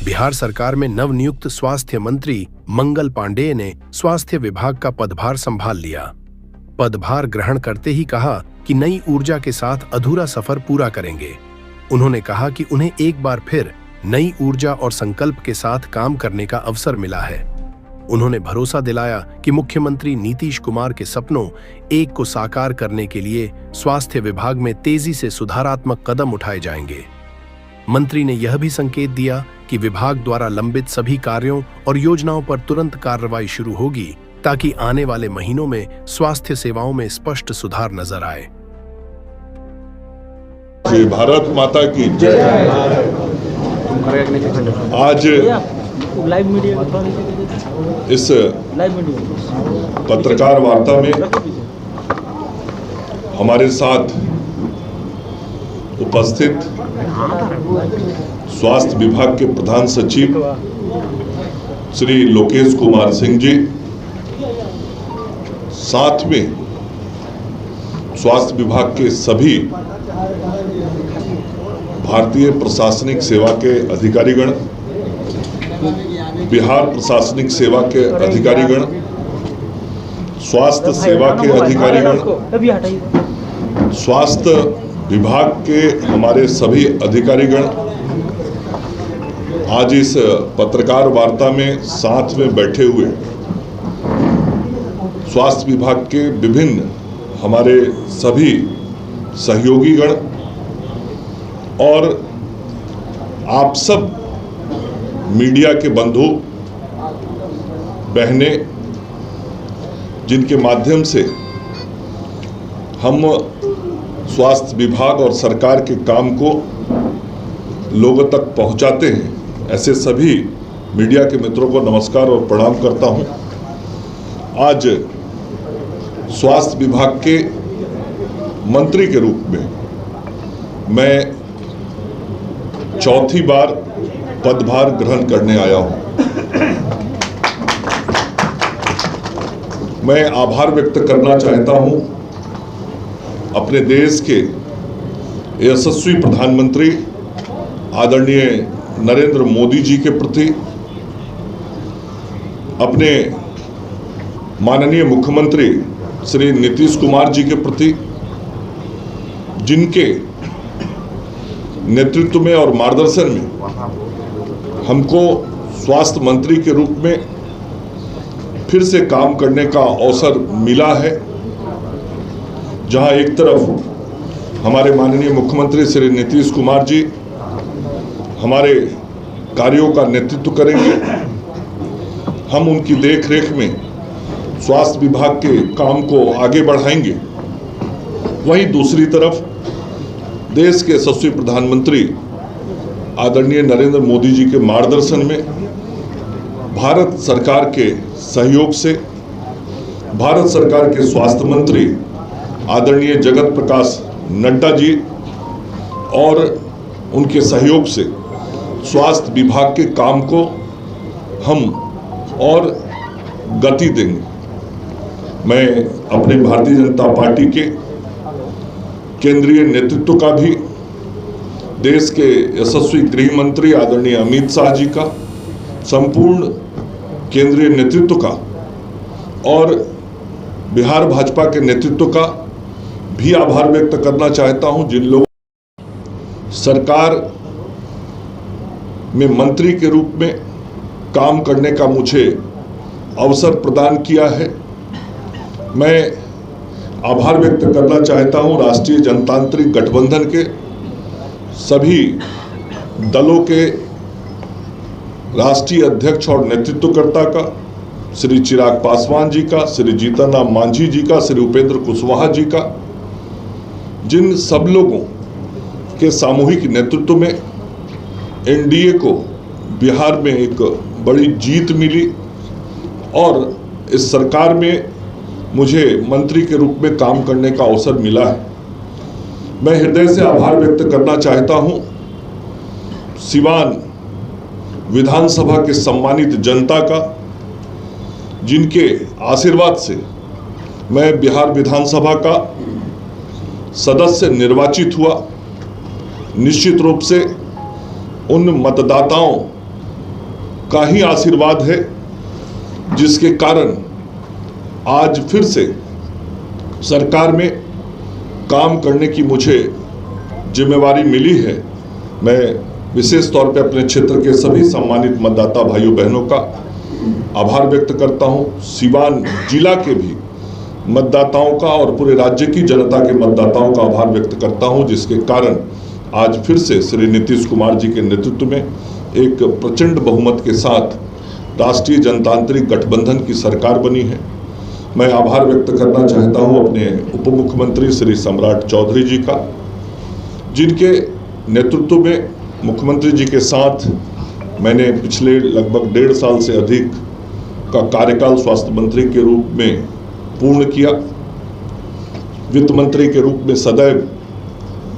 बिहार सरकार में नवनियुक्त स्वास्थ्य मंत्री मंगल पांडेय ने स्वास्थ्य विभाग का पदभार संभाल लिया। पदभार ग्रहण करते ही कहा कि नई ऊर्जा के साथ अधूरा सफर पूरा करेंगे। उन्होंने कहा कि उन्हें एक बार फिर नई ऊर्जा और संकल्प के साथ काम करने का अवसर मिला है। उन्होंने भरोसा दिलाया कि मुख्यमंत्री नीतीश कुमार के सपनों एक को साकार करने के लिए स्वास्थ्य विभाग में तेजी से सुधारात्मक कदम उठाए जाएंगे। मंत्री ने यह भी संकेत दिया कि विभाग द्वारा लंबित सभी कार्यों और योजनाओं पर तुरंत कार्रवाई शुरू होगी ताकि आने वाले महीनों में स्वास्थ्य सेवाओं में स्पष्ट सुधार नजर आए। भारत माता की जय। आज इस पत्रकार वार्ता में हमारे साथ उपस्थित स्वास्थ्य विभाग के प्रधान सचिव श्री लोकेश कुमार सिंह जी, साथ में स्वास्थ्य विभाग के सभी भारतीय प्रशासनिक सेवा के अधिकारीगण, बिहार प्रशासनिक सेवा के अधिकारीगण, स्वास्थ्य सेवा के अधिकारीगण, स्वास्थ्य विभाग के हमारे सभी अधिकारीगण आज इस पत्रकार वार्ता में साथ में बैठे हुए स्वास्थ्य विभाग के विभिन्न हमारे सभी सहयोगीगण और आप सब मीडिया के बंधु बहनें, जिनके माध्यम से हम स्वास्थ्य विभाग और सरकार के काम को लोगों तक पहुंचाते हैं, ऐसे सभी मीडिया के मित्रों को नमस्कार और प्रणाम करता हूं। आज स्वास्थ्य विभाग के मंत्री के रूप में मैं चौथी बार पदभार ग्रहण करने आया हूं। मैं आभार व्यक्त करना चाहता हूं अपने देश के यशस्वी प्रधानमंत्री आदरणीय नरेंद्र मोदी जी के प्रति, अपने माननीय मुख्यमंत्री श्री नीतीश कुमार जी के प्रति, जिनके नेतृत्व में और मार्गदर्शन में हमको स्वास्थ्य मंत्री के रूप में फिर से काम करने का अवसर मिला है। जहां एक तरफ हमारे माननीय मुख्यमंत्री श्री नीतीश कुमार जी हमारे कार्यों का नेतृत्व करेंगे, हम उनकी देखरेख में स्वास्थ्य विभाग के काम को आगे बढ़ाएंगे। वहीं दूसरी तरफ देश के यशस्वी प्रधानमंत्री आदरणीय नरेंद्र मोदी जी के मार्गदर्शन में भारत सरकार के सहयोग से भारत सरकार के स्वास्थ्य मंत्री आदरणीय जगत प्रकाश नड्डा जी और उनके सहयोग से स्वास्थ्य विभाग के काम को हम और गति देंगे। मैं अपने भारतीय जनता पार्टी के केंद्रीय नेतृत्व का भी, देश के यशस्वी गृह मंत्री आदरणीय अमित शाह जी का, संपूर्ण केंद्रीय नेतृत्व का और बिहार भाजपा के नेतृत्व का भी आभार व्यक्त करना चाहता हूं, जिन लोगों सरकार में मंत्री के रूप में काम करने का मुझे अवसर प्रदान किया है। मैं आभार व्यक्त करना चाहता हूं राष्ट्रीय जनतांत्रिक गठबंधन के सभी दलों के राष्ट्रीय अध्यक्ष और नेतृत्वकर्ता का, श्री चिराग पासवान जी का, श्री जीतन राम मांझी जी का, श्री उपेंद्र कुशवाहा जी का, जिन सब लोगों के सामूहिक नेतृत्व में एनडीए को बिहार में एक बड़ी जीत मिली और इस सरकार में मुझे मंत्री के रूप में काम करने का अवसर मिला है। मैं हृदय से आभार व्यक्त करना चाहता हूं सिवान विधानसभा के सम्मानित जनता का, जिनके आशीर्वाद से मैं बिहार विधानसभा का सदस्य निर्वाचित हुआ। निश्चित रूप से उन मतदाताओं का ही आशीर्वाद है जिसके कारण आज फिर से सरकार में काम करने की मुझे जिम्मेवारी मिली है। मैं विशेष तौर पे अपने क्षेत्र के सभी सम्मानित मतदाता भाइयों बहनों का आभार व्यक्त करता हूं। सिवान जिला के भी मतदाताओं का और पूरे राज्य की जनता के मतदाताओं का आभार व्यक्त करता हूं, जिसके कारण आज फिर से श्री नीतीश कुमार जी के नेतृत्व में एक प्रचंड बहुमत के साथ राष्ट्रीय जनतांत्रिक गठबंधन की सरकार बनी है। मैं आभार व्यक्त करना चाहता हूं अपने उप मुख्यमंत्री श्री सम्राट चौधरी जी का, जिनके नेतृत्व में मुख्यमंत्री जी के साथ मैंने पिछले लगभग 1.5 साल से अधिक का कार्यकाल स्वास्थ्य मंत्री के रूप में पूर्ण किया। वित्त मंत्री के रूप में सदैव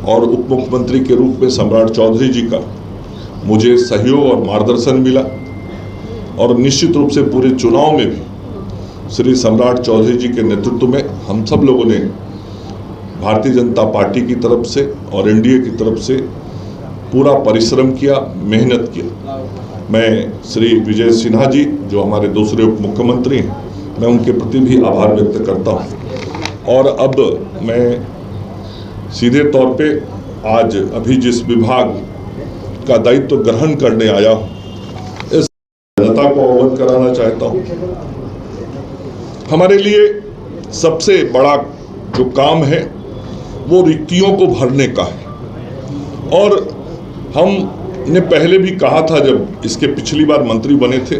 और उप मुख्यमंत्री के रूप में सम्राट चौधरी जी का मुझे सहयोग और मार्गदर्शन मिला, और निश्चित रूप से पूरे चुनाव में भी श्री सम्राट चौधरी जी के नेतृत्व में हम सब लोगों ने भारतीय जनता पार्टी की तरफ से और एनडीए की तरफ से पूरा परिश्रम किया, मेहनत किया। मैं श्री विजय सिन्हा जी जो हमारे दूसरे उप मुख्यमंत्री हैं, मैं उनके प्रति भी आभार व्यक्त करता हूं। और अब मैं सीधे तौर पे आज अभी जिस विभाग का दायित्व ग्रहण करने आया हूं, इस जनता को अवगत कराना चाहता हूं। हमारे लिए सबसे बड़ा जो काम है वो रिक्तियों को भरने का है, और हमने पहले भी कहा था जब इसके पिछली बार मंत्री बने थे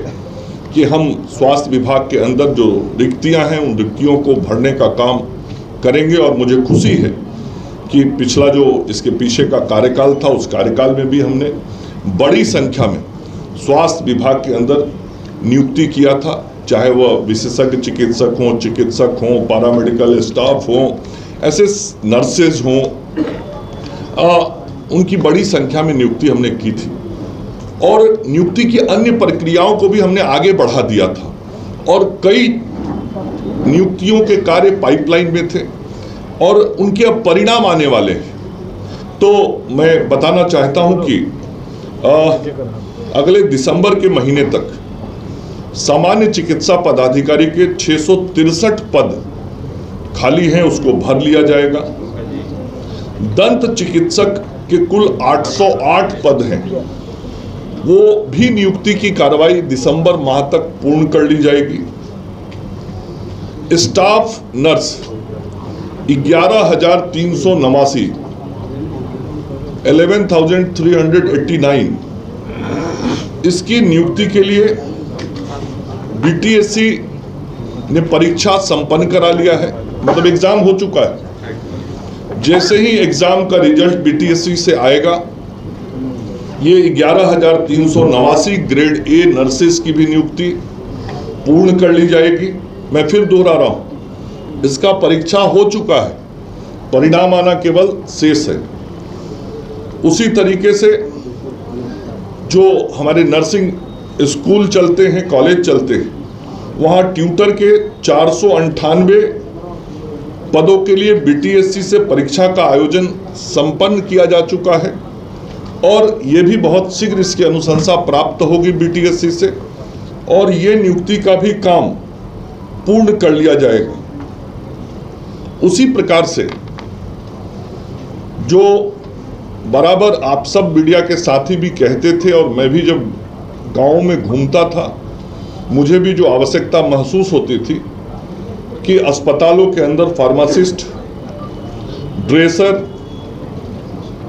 कि हम स्वास्थ्य विभाग के अंदर जो रिक्तियां हैं उन रिक्तियों को भरने का काम करेंगे। और मुझे खुशी है कि पिछला जो इसके पीछे का कार्यकाल था उस कार्यकाल में भी हमने बड़ी संख्या में स्वास्थ्य विभाग के अंदर नियुक्ति किया था, चाहे वह विशेषज्ञ चिकित्सक हों, पैरामेडिकल स्टाफ हों, ऐसे नर्सेज हों, उनकी बड़ी संख्या में नियुक्ति हमने की थी। और नियुक्ति की अन्य प्रक्रियाओं को भी हमने आगे बढ़ा दिया था, और कई नियुक्तियों के कार्य पाइपलाइन में थे और उनके अब परिणाम आने वाले हैं। तो मैं बताना चाहता हूं कि अगले दिसंबर के महीने तक सामान्य चिकित्सा पदाधिकारी के 663 पद खाली हैं, उसको भर लिया जाएगा। दंत चिकित्सक के कुल 808 पद हैं, वो भी नियुक्ति की कार्रवाई दिसंबर माह तक पूर्ण कर ली जाएगी। स्टाफ नर्स 11,389 11,389 इसकी नियुक्ति के लिए बीटीएससी ने परीक्षा संपन्न करा लिया है, मतलब एग्जाम हो चुका है। जैसे ही एग्जाम का रिजल्ट बीटीएससी से आएगा, ये 11,389 ग्रेड ए नर्सेस की भी नियुक्ति पूर्ण कर ली जाएगी। मैं फिर दोहरा रहा हूं, इसका परीक्षा हो चुका है, परिणाम आना केवल शेष है। उसी तरीके से जो हमारे नर्सिंग स्कूल चलते हैं, कॉलेज चलते हैं, वहाँ ट्यूटर के 498 पदों के लिए बीटीएससी से परीक्षा का आयोजन संपन्न किया जा चुका है, और ये भी बहुत शीघ्र इसकी अनुशंसा प्राप्त होगी बीटीएससी से, और ये नियुक्ति का भी काम पूर्ण कर लिया जाएगा। उसी प्रकार से जो बराबर आप सब मीडिया के साथी भी कहते थे, और मैं भी जब गाँव में घूमता था मुझे भी जो आवश्यकता महसूस होती थी कि अस्पतालों के अंदर pharmacist, dresser,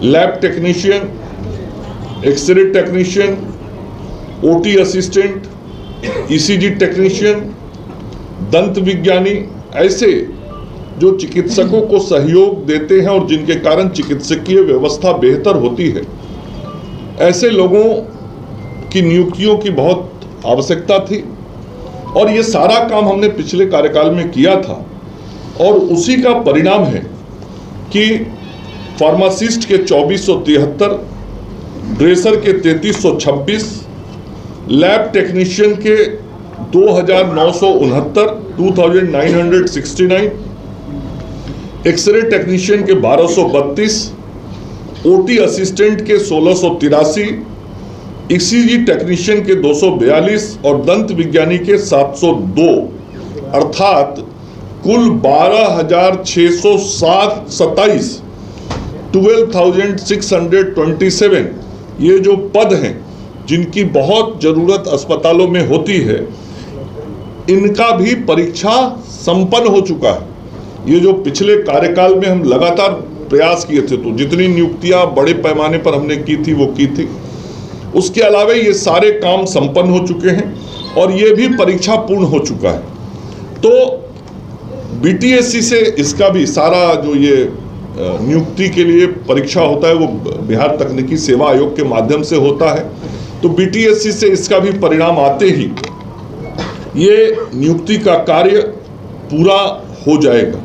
lab technician, X-ray technician, OT assistant, ECG technician, दंत विज्ञानी, ऐसे जो चिकित्सकों को सहयोग देते हैं और जिनके कारण चिकित्सकीय व्यवस्था बेहतर होती है, ऐसे लोगों की नियुक्तियों की बहुत आवश्यकता थी। और ये सारा काम हमने पिछले कार्यकाल में किया था, और उसी का परिणाम है कि फार्मासिस्ट के 2473, ड्रेसर के 3326, लैब टेक्नीशियन के 2969, 2969, एक्सरे टेक्नीशियन के 1232, ओटी असिस्टेंट के 1683, ईसीजी टेक्नीशियन के 242 और दंत विज्ञानी के 702 अर्थात कुल 12,627 12,627 ये जो पद हैं जिनकी बहुत जरूरत अस्पतालों में होती है, इनका भी परीक्षा संपन्न हो चुका है। ये जो पिछले कार्यकाल में हम लगातार प्रयास किए थे, तो जितनी नियुक्तियां बड़े पैमाने पर हमने की थी वो की थी। उसके अलावा ये सारे काम संपन्न हो चुके हैं और ये भी परीक्षा पूर्ण हो चुका है। तो बीटीएससी से इसका भी सारा जो ये नियुक्ति के लिए परीक्षा होता है वो बिहार तकनीकी सेवा आयोग के माध्यम से होता है। तो बीटीएससी से इसका भी परिणाम आते ही ये नियुक्ति का कार्य पूरा हो जाएगा।